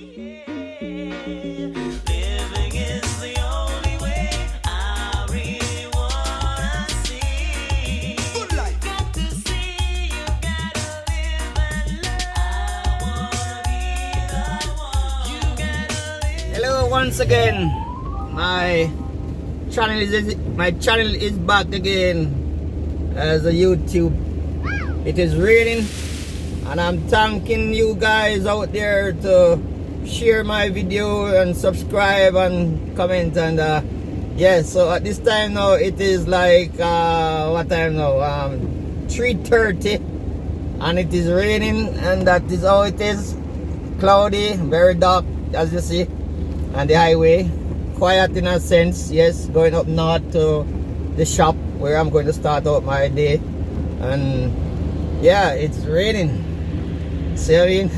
Living is the only way. I really wanna see. Good life. Got to see, you gotta live and love. I wanna be the one. You gotta live. Hello once again. My channel is back again as a YouTube. It is raining and I'm thanking you guys out there to share my video and subscribe and comment and yes, so at this time now it is like what time now, 3:30 and it is raining, and that is how it is. Cloudy, very dark as you see, and the highway quiet in a sense. Yes, going up north to the shop where I'm going to start out my day, and yeah, it's raining. See what I mean?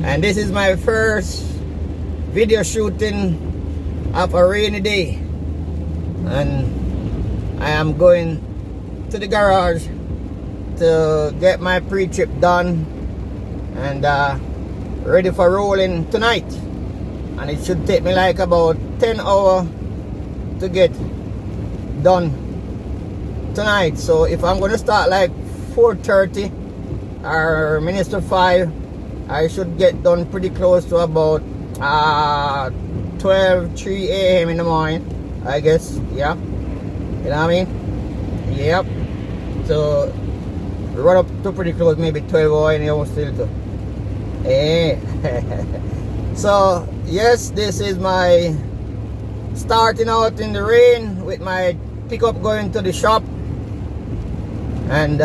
And this is my first video shooting of a rainy day, and I am going to the garage to get my pre-trip done and ready for rolling tonight. And it should take me like about 10 hours to get done tonight. So if I'm going to start like 4:30 or minutes to 5, I should get done pretty close to about 3 a.m. in the morning, I guess. Yeah, you know what I mean? Yep. So run up to pretty close, maybe 12 hours and you still to. So yes, this is my starting out in the rain with my pickup going to the shop, and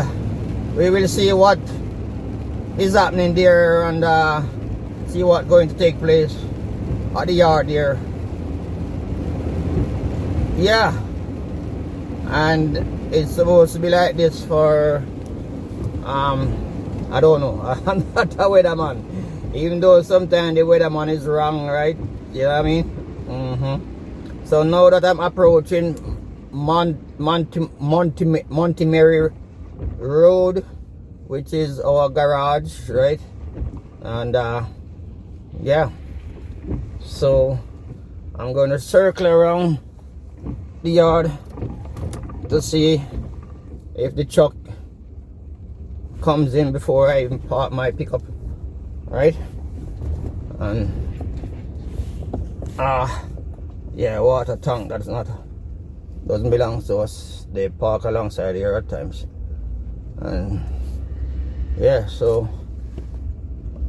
we will see what is happening there and see what going to take place at the yard there. Yeah, and it's supposed to be like this for I don't know. I'm not a weatherman, even though sometimes the weatherman is wrong, right? You know what I mean? So now that I'm approaching Montemary Road, which is our garage, right? And yeah, so I'm going to circle around the yard to see if the truck comes in before I even park my pickup, right? And yeah, water tank that's not doesn't belong to us. They park alongside here at times. And yeah, so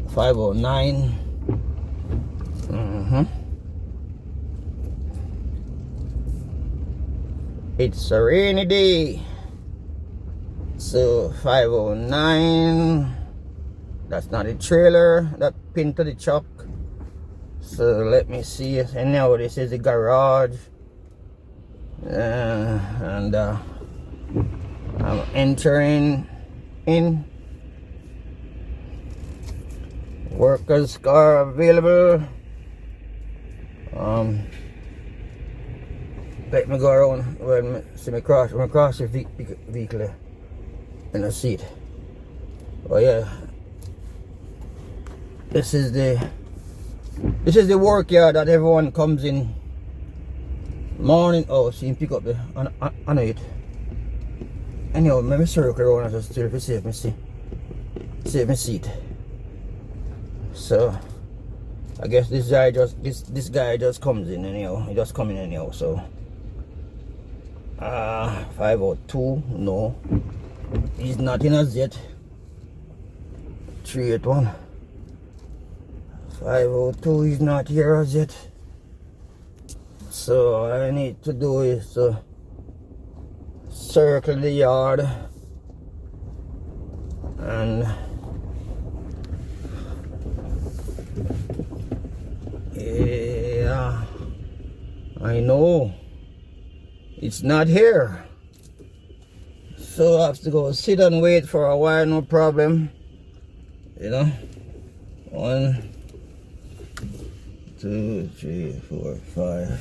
509. It's a rainy day. So 509. That's not a trailer that pinned to the truck. So let me see. And now this is the garage. And I'm entering in. Workers car available. Let me go around when see me cross the vehicle in the seat. Oh yeah, this is the work yard that everyone comes in morning. Oh, see him pick up the on it. Anyhow, let me circle around and just still save me seat. So I guess this guy just comes in anyhow. He just come in anyhow. So 502, no, he's not in as yet. 381, 502, he's not here as yet. So all I need to do is to circle the yard and yeah, I know it's not here, so I have to go sit and wait for a while. No problem, you know. 1, 2, 3, 4, 5.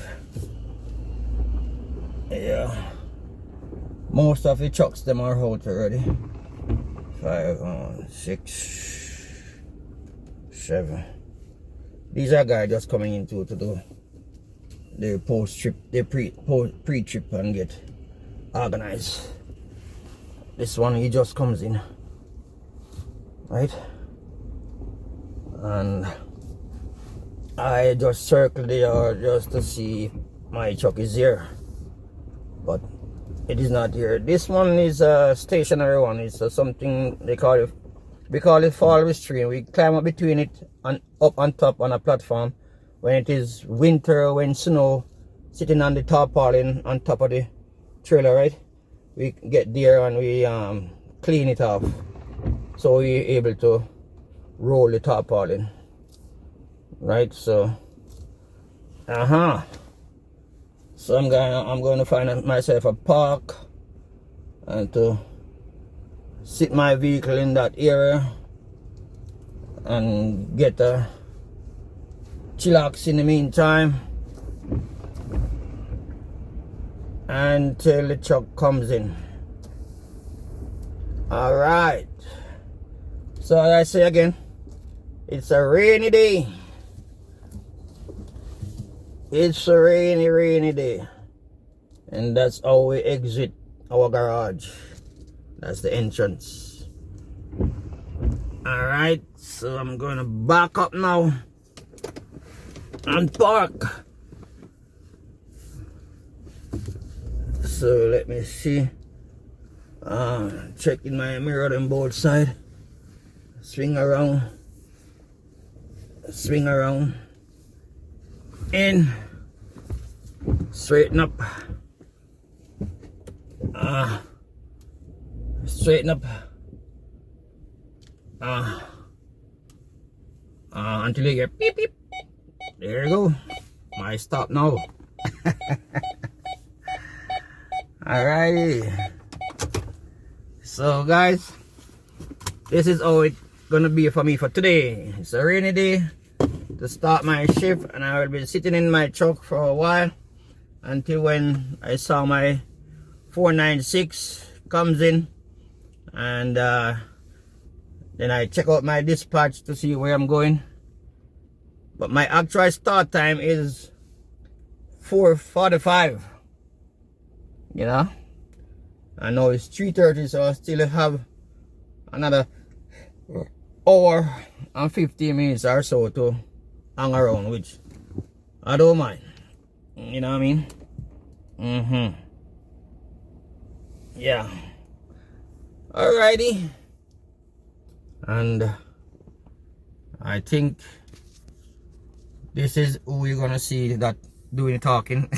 Yeah, most of the trucks them are out already. 5, 6, 7, These are guys just coming into to do their post-trip, their pre-trip and get organized. This one, he just comes in, right? And I just circled the yard just to see if my truck is here, but it is not here. This one is a stationary one. It's something they call it, we call it fall restraint. We climb up between it and up on top on a platform when it is winter, when snow, sitting on the tarpaulin on top of the trailer, right? We get there and we clean it off, so we're able to roll the tarpaulin, right? So so I'm going to find myself a park and to sit my vehicle in that area and get a chillax in the meantime until the truck comes in. All right, so as I say again, it's a rainy day. It's a rainy day, and that's how we exit our garage. That's the entrance. All right, so I'm gonna back up now and park. So let me see. Checking my mirror on both sides. Swing around, in, straighten up, straighten up, until you get beep beep. There you go. My stop now. Alrighty. So guys, this is how it's gonna be for me for today. It's a rainy day to start my shift, and I will be sitting in my truck for a while until when I saw my 496 comes in, and then I check out my dispatch to see where I'm going. But my actual start time is 4:45. You know, I know it's 3:30, so I still have another hour and 15 minutes or so to hang around, which I don't mind. You know what I mean? Yeah. Alrighty. And I think this is who you're gonna see that doing the talking.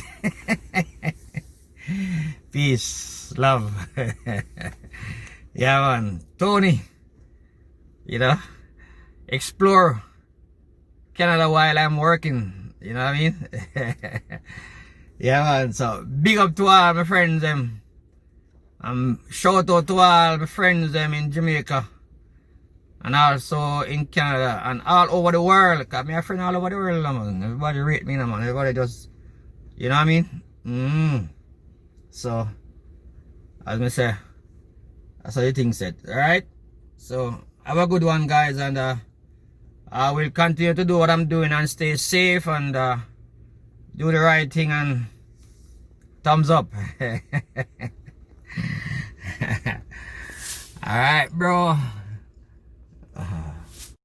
Peace, love. Yeah, man. Tony, you know, explore Canada while I'm working. You know what I mean? Yeah, man. So big up to all my friends them. Shout out to all my friends them in Jamaica and also in Canada and all over the world. Cause me a friend all over the world, man. Everybody rate me, man. Everybody just, you know what I mean? So, as I say, that's how the thing said. Alright? So, have a good one, guys, and I will continue to do what I'm doing and stay safe and do the right thing, and thumbs up. Alright, bro.